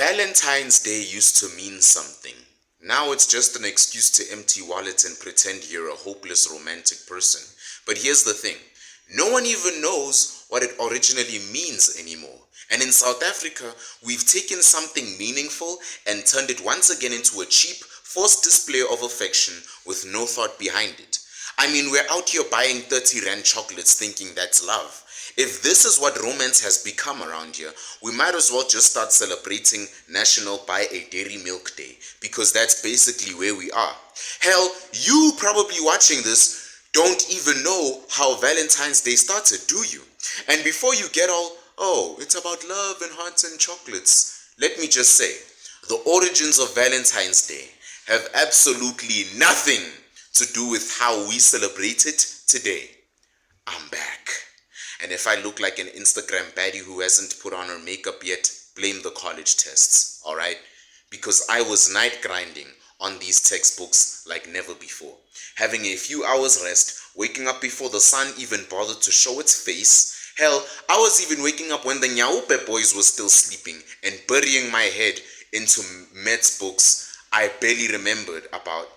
Valentine's Day used to mean something. Now it's just an excuse to empty wallets and pretend you're a hopeless romantic person. But here's the thing. No one even knows what it originally means anymore. And in South Africa, we've taken something meaningful and turned it once again into a cheap, forced display of affection with no thought behind it. I mean, we're out here buying 30 Rand chocolates thinking that's love. If this is what romance has become around here, we might as well just start celebrating National Buy a Dairy Milk Day, because that's basically where we are. Hell, you probably watching this don't even know how Valentine's Day started, do you? And before you get all, oh, it's about love and hearts and chocolates, let me just say, the origins of Valentine's Day have absolutely nothing to do with how we celebrate it today. I'm back. And if I look like an Instagram baddie who hasn't put on her makeup yet, blame the college tests, alright? Because I was night grinding on these textbooks like never before. Having a few hours rest, waking up before the sun even bothered to show its face. Hell, I was even waking up when the Nyaupe boys were still sleeping and burying my head into maths books I barely remembered about.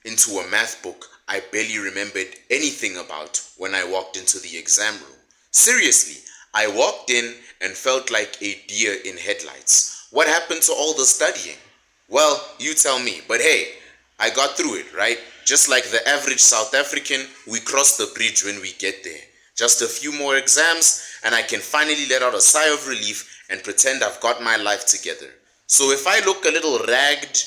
Into a math book I barely remembered anything about when I walked into the exam room. Seriously, I walked in and felt like a deer in headlights. What happened to all the studying? Well, you tell me, but hey, I got through it, right? Just like the average South African, we cross the bridge when we get there. Just a few more exams and I can finally let out a sigh of relief and pretend I've got my life together. So if I look a little ragged,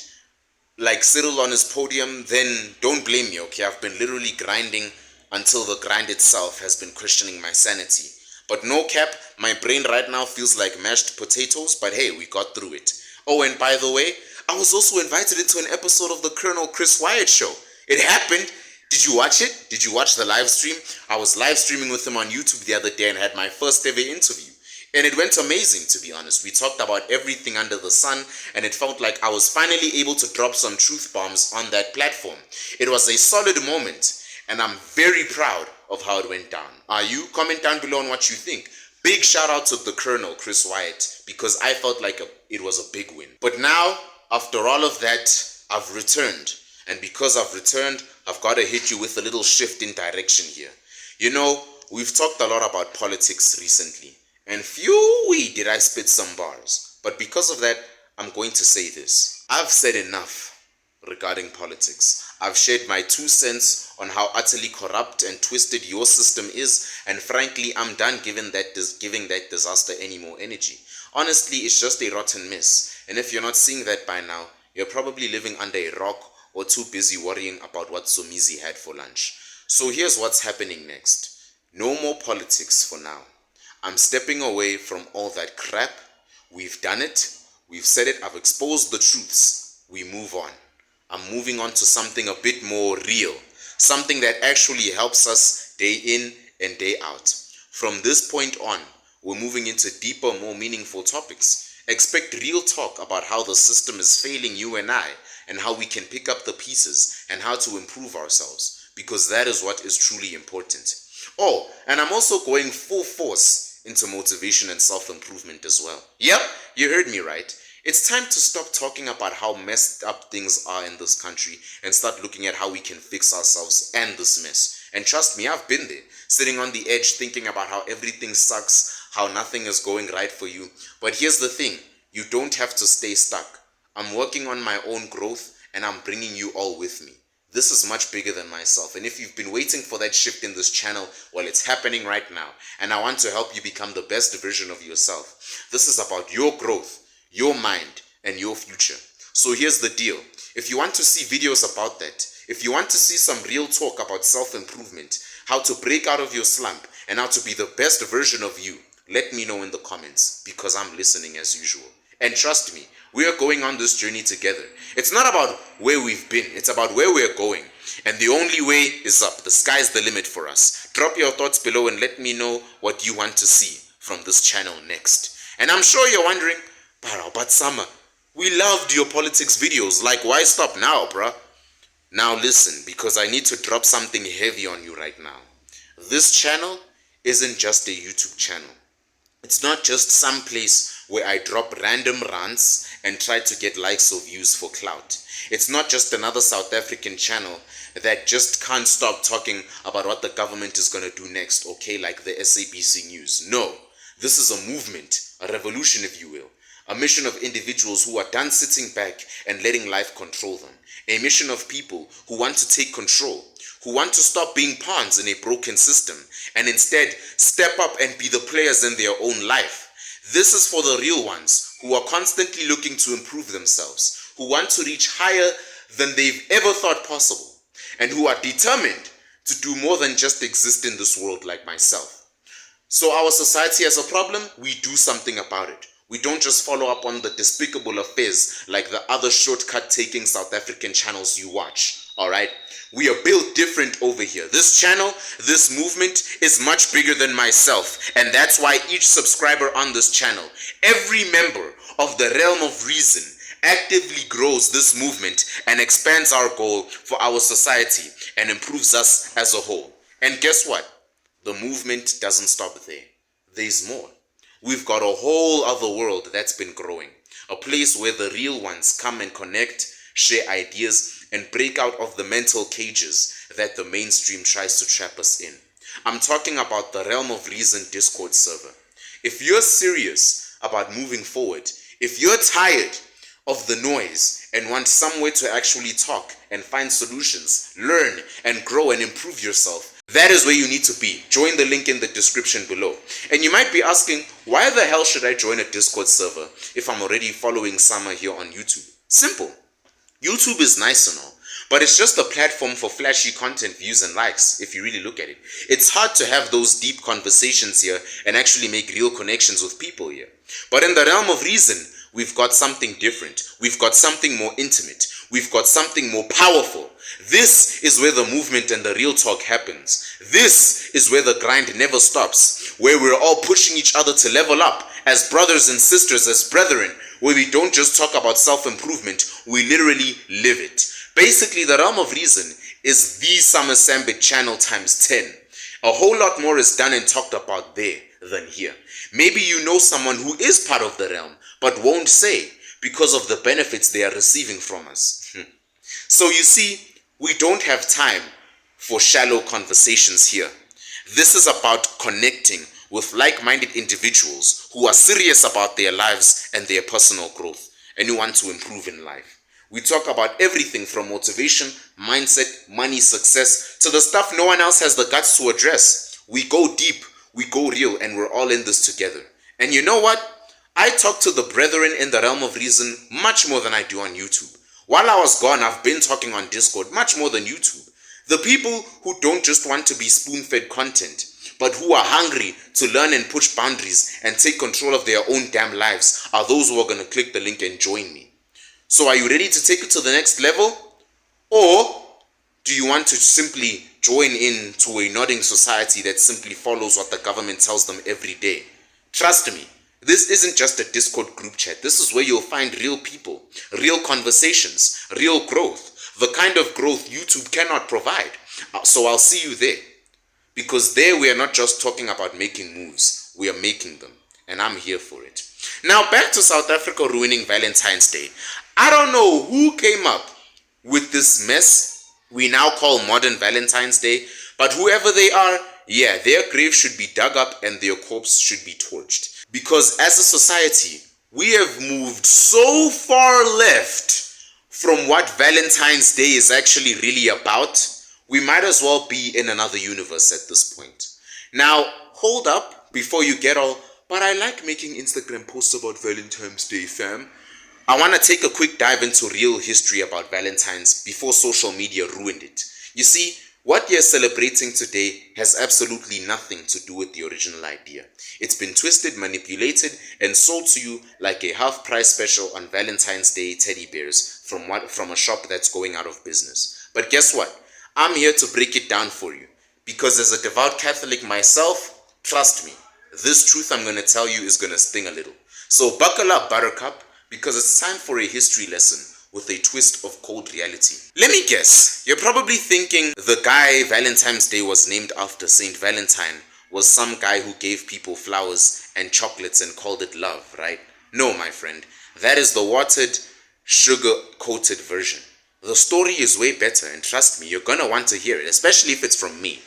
like Cyril on his podium, then don't blame me, okay? I've been literally grinding until the grind itself has been questioning my sanity. But no cap, my brain right now feels like mashed potatoes, but hey, we got through it. Oh, and by the way, I was also invited into an episode of the Colonel Chris Wyatt show. It happened. Did you watch it? Did you watch the live stream? I was live streaming with him on YouTube the other day and had my first ever interview. And it went amazing, to be honest. We talked about everything under the sun, and it felt like I was finally able to drop some truth bombs on that platform. It was a solid moment, and I'm very proud of how it went down. Are you? Comment down below on what you think. Big shout out to the Colonel, Chris Wyatt, because I felt like it was a big win. But now, after all of that, I've returned. And because I've returned, I've got to hit you with a little shift in direction here. You know, we've talked a lot about politics recently. And phew, did I spit some bars. But because of that, I'm going to say this. I've said enough regarding politics. I've shared my 2 cents on how utterly corrupt and twisted your system is, and frankly, I'm done giving that disaster any more energy. Honestly, it's just a rotten mess. And if you're not seeing that by now, you're probably living under a rock or too busy worrying about what Somizi had for lunch. So here's what's happening next. No more politics for now. I'm stepping away from all that crap. We've done it. We've said it. I've exposed the truths. We move on. I'm moving on to something a bit more real. Something that actually helps us day in and day out. From this point on, we're moving into deeper, more meaningful topics. Expect real talk about how the system is failing you and I, and how we can pick up the pieces and how to improve ourselves, because that is what is truly important. Oh, and I'm also going full force into motivation and self-improvement as well. Yep, you heard me right. It's time to stop talking about how messed up things are in this country and start looking at how we can fix ourselves and this mess. And trust me, I've been there, sitting on the edge thinking about how everything sucks, how nothing is going right for you. But here's the thing, you don't have to stay stuck. I'm working on my own growth and I'm bringing you all with me. This is much bigger than myself, and if you've been waiting for that shift in this channel, well, it's happening right now, and I want to help you become the best version of yourself. This is about your growth, your mind, and your future. So here's the deal. If you want to see videos about that, if you want to see some real talk about self-improvement, how to break out of your slump, and how to be the best version of you, let me know in the comments, because I'm listening as usual. And trust me, we are going on this journey together. It's not about where we've been, it's about where we're going. And the only way is up. The sky's the limit for us. Drop your thoughts below and let me know what you want to see from this channel next. And I'm sure you're wondering, but Summer, we loved your politics videos. Like, why stop now, bruh? Now listen, because I need to drop something heavy on you right now. This channel isn't just a YouTube channel. It's not just some place where I drop random rants and try to get likes or views for clout. It's not just another South African channel that just can't stop talking about what the government is going to do next, okay, like the SABC News. No, this is a movement, a revolution if you will. A mission of individuals who are done sitting back and letting life control them. A mission of people who want to take control, who want to stop being pawns in a broken system and instead step up and be the players in their own life. This is for the real ones who are constantly looking to improve themselves, who want to reach higher than they've ever thought possible, and who are determined to do more than just exist in this world like myself. So our society has a problem, we do something about it. We don't just follow up on the despicable affairs like the other shortcut taking South African channels you watch, alright? We are built different over here. This channel, this movement is much bigger than myself, and that's why each subscriber on this channel, every member of the realm of reason, actively grows this movement and expands our goal for our society and improves us as a whole. And guess what? The movement doesn't stop there. There's more. We've got a whole other world that's been growing. A place where the real ones come and connect, share ideas, and break out of the mental cages that the mainstream tries to trap us in. I'm talking about the Realm of Reason Discord server. If you're serious about moving forward, if you're tired of the noise and want somewhere to actually talk and find solutions, learn and grow and improve yourself, that is where you need to be. Join the link in the description below. And you might be asking, why the hell should I join a Discord server if I'm already following Summer here on YouTube? Simple. YouTube is nice and all, but it's just a platform for flashy content, views and likes if you really look at it. It's hard to have those deep conversations here and actually make real connections with people here. But in the realm of reason, we've got something different. We've got something more intimate. We've got something more powerful. This is where the movement and the real talk happens. This is where the grind never stops, where we're all pushing each other to level up as brothers and sisters, as brethren, where we don't just talk about self-improvement, we literally live it. Basically, the realm of reason is the Summer Sambit channel times 10. A whole lot more is done and talked about there than here. Maybe you know someone who is part of the realm, but won't say because of the benefits they are receiving from us. So you see, we don't have time for shallow conversations here. This is about connecting with like-minded individuals who are serious about their lives and their personal growth and who want to improve in life. We talk about everything from motivation, mindset, money, success, to the stuff no one else has the guts to address. We go deep, we go real, and we're all in this together. And you know what? I talk to the brethren in the realm of reason much more than I do on YouTube. While I was gone, I've been talking on Discord much more than YouTube. The people who don't just want to be spoon-fed content, but who are hungry to learn and push boundaries and take control of their own damn lives are those who are going to click the link and join me. So are you ready to take it to the next level? Or do you want to simply join in to a nodding society that simply follows what the government tells them every day? Trust me, this isn't just a Discord group chat. This is where you'll find real people, real conversations, real growth, the kind of growth YouTube cannot provide. So I'll see you there. Because there we are not just talking about making moves, we are making them. And I'm here for it. Now back to South Africa ruining Valentine's Day. I don't know who came up with this mess we now call modern Valentine's Day, but whoever they are, yeah, their grave should be dug up and their corpse should be torched. Because as a society, we have moved so far left from what Valentine's Day is actually really about, we might as well be in another universe at this point. Now, hold up before you get all, but I like making Instagram posts about Valentine's Day, fam. I want to take a quick dive into real history about Valentine's before social media ruined it. You see, what you're celebrating today has absolutely nothing to do with the original idea. It's been twisted, manipulated, and sold to you like a half-price special on Valentine's Day teddy bears from a shop that's going out of business. But guess what? I'm here to break it down for you. Because as a devout Catholic myself, trust me, this truth I'm going to tell you is going to sting a little. So buckle up, Buttercup, because it's time for a history lesson with a twist of cold reality. Let me guess, you're probably thinking the guy Valentine's Day was named after Saint Valentine was some guy who gave people flowers and chocolates and called it love, right? No, my friend. That is the watered, sugar-coated version. The story is way better, and trust me, you're gonna want to hear it, especially if it's from me.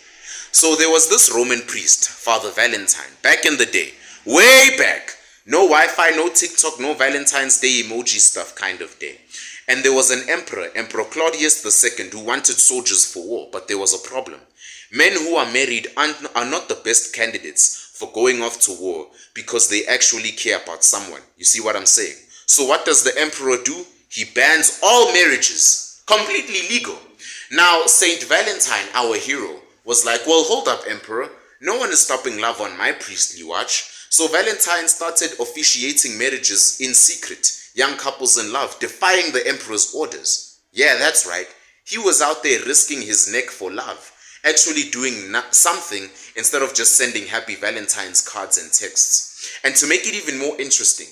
So there was this Roman priest, Father Valentine, back in the day, way back. No Wi-Fi, no TikTok, no Valentine's Day emoji stuff kind of day. And there was an emperor, Emperor Claudius II, who wanted soldiers for war, but there was a problem. Men who are married are not the best candidates for going off to war because they actually care about someone. You see what I'm saying? So what does the emperor do? He bans all marriages, completely legal. Now, Saint Valentine, our hero, was like, well, hold up, emperor. No one is stopping love on my priestly watch. So Valentine started officiating marriages in secret, young couples in love, defying the emperor's orders. Yeah, that's right. He was out there risking his neck for love, actually doing something instead of just sending happy Valentine's cards and texts. And to make it even more interesting,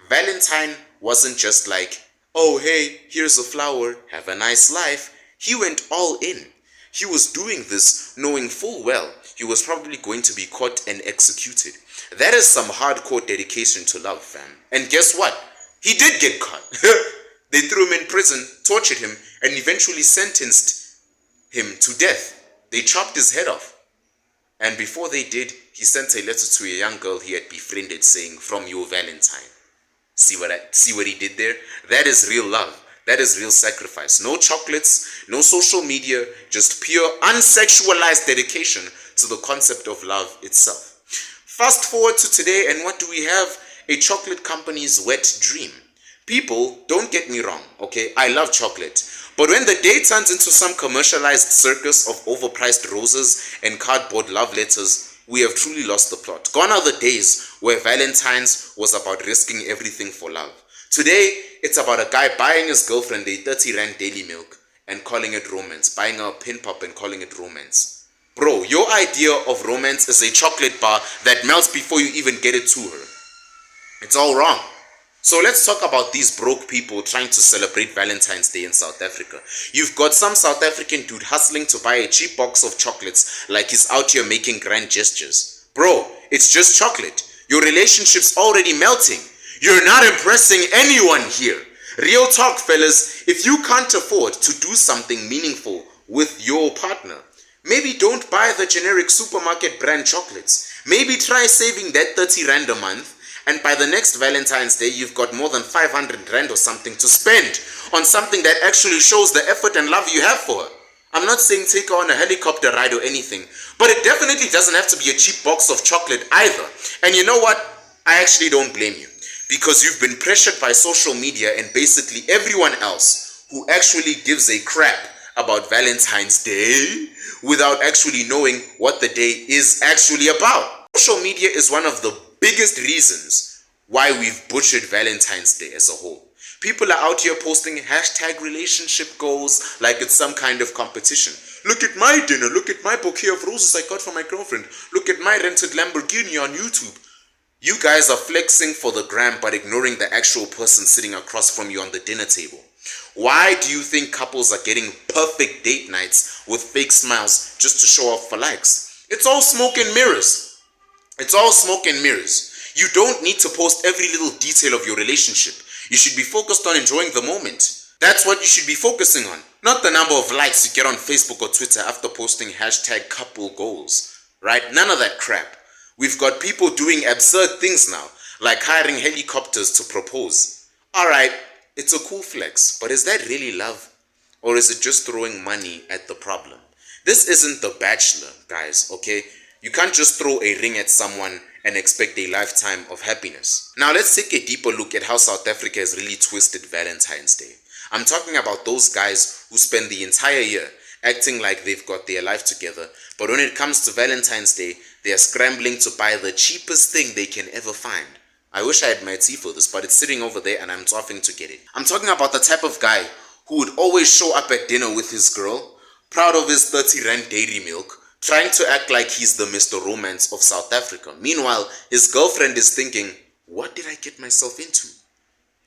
Valentine wasn't just like, oh, hey, here's a flower, have a nice life. He went all in. He was doing this knowing full well he was probably going to be caught and executed. That is some hardcore dedication to love, fam. And guess what? He did get caught. They threw him in prison, tortured him, and eventually sentenced him to death. They chopped his head off. And before they did, he sent a letter to a young girl he had befriended saying, from your Valentine. See what he did there? That is real love. That is real sacrifice. No chocolates, no social media, just pure unsexualized dedication to the concept of love itself. Fast forward to today, and what do we have? A chocolate company's wet dream. People, don't get me wrong, okay? I love chocolate. But when the day turns into some commercialized circus of overpriced roses and cardboard love letters, we have truly lost the plot. Gone are the days where Valentine's was about risking everything for love. Today, it's about a guy buying his girlfriend a 30 Rand daily milk and calling it romance. Buying her a pin pop and calling it romance. Bro, your idea of romance is a chocolate bar that melts before you even get it to her. It's all wrong. So let's talk about these broke people trying to celebrate Valentine's Day in South Africa. You've got some South African dude hustling to buy a cheap box of chocolates like he's out here making grand gestures. Bro, it's just chocolate. Your relationship's already melting. You're not impressing anyone here. Real talk, fellas, if you can't afford to do something meaningful with your partner, maybe don't buy the generic supermarket brand chocolates. Maybe try saving that 30 Rand a month, and by the next Valentine's Day, you've got more than 500 Rand or something to spend on something that actually shows the effort and love you have for her. I'm not saying take her on a helicopter ride or anything, but it definitely doesn't have to be a cheap box of chocolate either. And you know what? I actually don't blame you. Because you've been pressured by social media and basically everyone else who actually gives a crap about Valentine's Day without actually knowing what the day is actually about. Social media is one of the biggest reasons why we've butchered Valentine's Day as a whole. People are out here posting hashtag relationship goals like it's some kind of competition. Look at my dinner, look at my bouquet of roses I got for my girlfriend, look at my rented Lamborghini on YouTube. You guys are flexing for the gram but ignoring the actual person sitting across from you on the dinner table. Why do you think couples are getting perfect date nights with fake smiles just to show off for likes? It's all smoke and mirrors. It's all smoke and mirrors. You don't need to post every little detail of your relationship. You should be focused on enjoying the moment. That's what you should be focusing on, not the number of likes you get on Facebook or Twitter after posting hashtag couple goals, right? None of that crap. We've got people doing absurd things now, like hiring helicopters to propose. Alright, it's a cool flex, but is that really love? Or is it just throwing money at the problem? This isn't The Bachelor, guys, okay? You can't just throw a ring at someone and expect a lifetime of happiness. Now let's take a deeper look at how South Africa has really twisted Valentine's Day. I'm talking about those guys who spend the entire year acting like they've got their life together, but when it comes to Valentine's Day, they are scrambling to buy the cheapest thing they can ever find. I wish I had my tea for this, but it's sitting over there and I'm toffing to get it. I'm talking about the type of guy who would always show up at dinner with his girl, proud of his 30 Rand dairy milk, trying to act like he's the Mr. Romance of South Africa. Meanwhile, his girlfriend is thinking, what did I get myself into?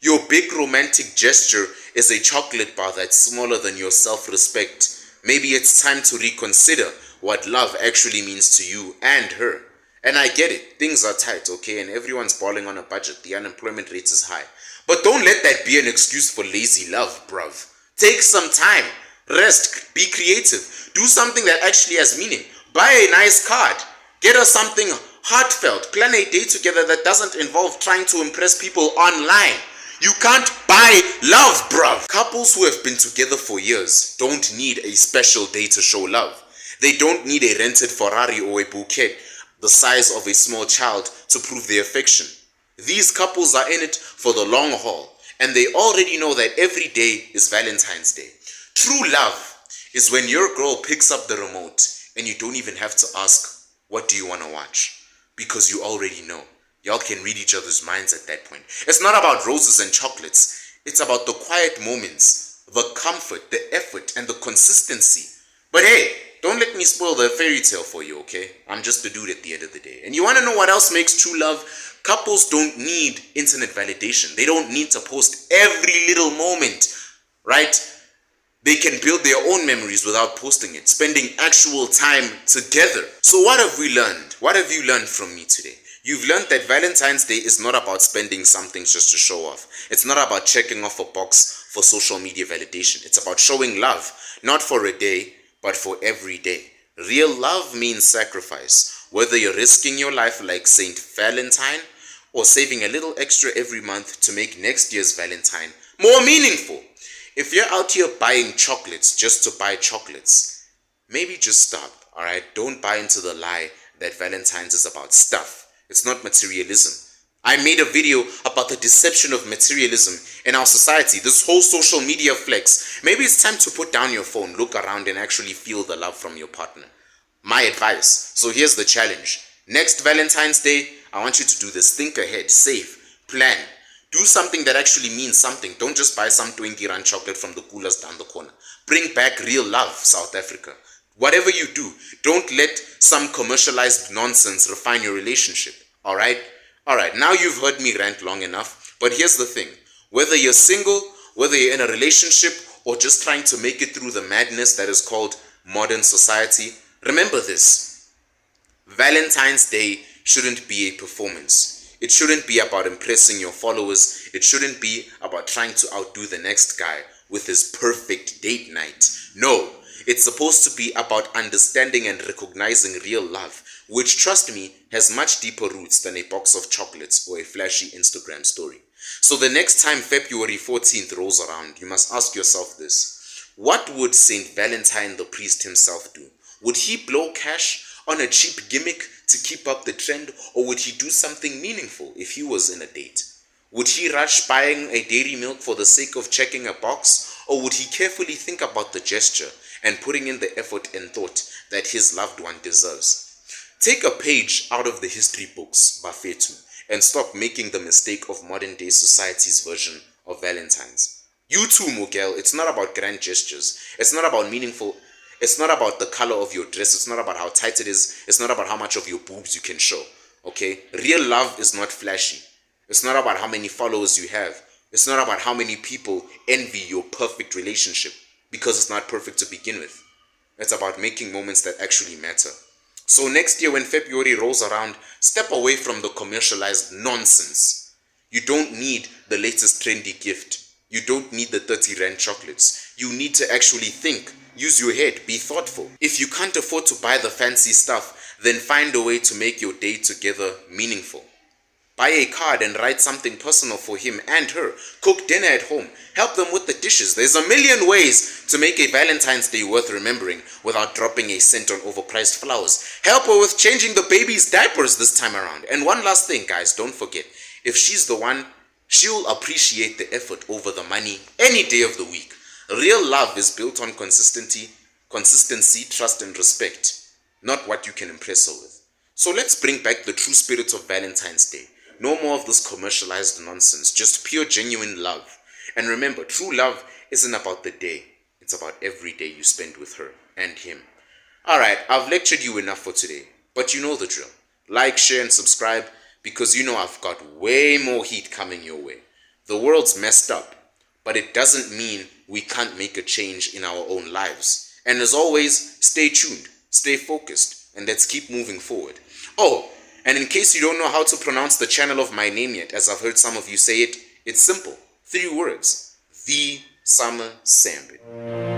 Your big romantic gesture is a chocolate bar that's smaller than your self-respect. Maybe it's time to reconsider what love actually means to you and her. And I get it, things are tight, okay, and everyone's balling on a budget, the unemployment rate is high. But don't let that be an excuse for lazy love, bruv. Take some time, rest, be creative, do something that actually has meaning. Buy a nice card, get us something heartfelt, plan a day together that doesn't involve trying to impress people online. You can't buy love, bruv. Couples who have been together for years don't need a special day to show love. They don't need a rented Ferrari or a bouquet the size of a small child to prove their affection. These couples are in it for the long haul, and they already know that every day is Valentine's Day. True love is when your girl picks up the remote and you don't even have to ask, what do you want to watch? Because you already know. Y'all can read each other's minds at that point. It's not about roses and chocolates. It's about the quiet moments, the comfort, the effort, and the consistency. But hey, don't let me spoil the fairy tale for you, okay? I'm just a dude at the end of the day. And you want to know what else makes true love? Couples don't need internet validation. They don't need to post every little moment, right? They can build their own memories without posting it, spending actual time together. So what have we learned? What have you learned from me today? You've learned that Valentine's Day is not about spending something just to show off. It's not about checking off a box for social media validation. It's about showing love, not for a day, but for every day. Real love means sacrifice. Whether you're risking your life like Saint Valentine or saving a little extra every month to make next year's Valentine more meaningful. If you're out here buying chocolates just to buy chocolates, maybe just stop, alright? Don't buy into the lie that Valentine's is about stuff. It's not materialism. I made a video about the deception of materialism in our society, this whole social media flex. Maybe it's time to put down your phone, look around, and actually feel the love from your partner. My advice. So here's the challenge. Next Valentine's Day, I want you to do this. Think ahead, save, plan. Do something that actually means something. Don't just buy some 20 rand chocolate from the coolers down the corner. Bring back real love, South Africa. Whatever you do, don't let some commercialized nonsense refine your relationship. Alright? Alright, now you've heard me rant long enough, but here's the thing. Whether you're single, whether you're in a relationship, or just trying to make it through the madness that is called modern society, remember this. Valentine's Day shouldn't be a performance. It shouldn't be about impressing your followers. It shouldn't be about trying to outdo the next guy with his perfect date night. No, it's supposed to be about understanding and recognizing real love, which, trust me, has much deeper roots than a box of chocolates or a flashy Instagram story. So the next time February 14th rolls around, you must ask yourself this. What would Saint Valentine the priest himself do? Would he blow cash on a cheap gimmick to keep up the trend, or would he do something meaningful if he was in a date? Would he rush buying a dairy milk for the sake of checking a box, or would he carefully think about the gesture and putting in the effort and thought that his loved one deserves? Take a page out of the history books, Bafetu, and stop making the mistake of modern day society's version of Valentine's. You too, Miguel, it's not about grand gestures. It's not about the color of your dress. It's not about how tight it is. It's not about how much of your boobs you can show. Okay? Real love is not flashy. It's not about how many followers you have. It's not about how many people envy your perfect relationship, because it's not perfect to begin with. It's about making moments that actually matter. So next year when February rolls around, step away from the commercialized nonsense. You don't need the latest trendy gift. You don't need the 30 rand chocolates. You need to actually think. Use your head. Be thoughtful. If you can't afford to buy the fancy stuff, then find a way to make your day together meaningful. Buy a card and write something personal for him and her. Cook dinner at home. Help them with the dishes. There's a million ways to make a Valentine's Day worth remembering without dropping a cent on overpriced flowers. Help her with changing the baby's diapers this time around. And one last thing, guys, don't forget. If she's the one, she'll appreciate the effort over the money any day of the week. Real love is built on consistency, trust, and respect, not what you can impress her with. So let's bring back the true spirit of Valentine's Day. No more of this commercialized nonsense, just pure, genuine love. And remember, true love isn't about the day. It's about every day you spend with her and him. Alright, I've lectured you enough for today, but you know the drill. Like, share, and subscribe, because you know I've got way more heat coming your way. The world's messed up, but it doesn't mean we can't make a change in our own lives. And as always, stay tuned, stay focused, and let's keep moving forward. Oh, And in case you don't know how to pronounce the channel of my name yet, as I've heard some of you say it, it's simple. 3 words. The Summer Sambit.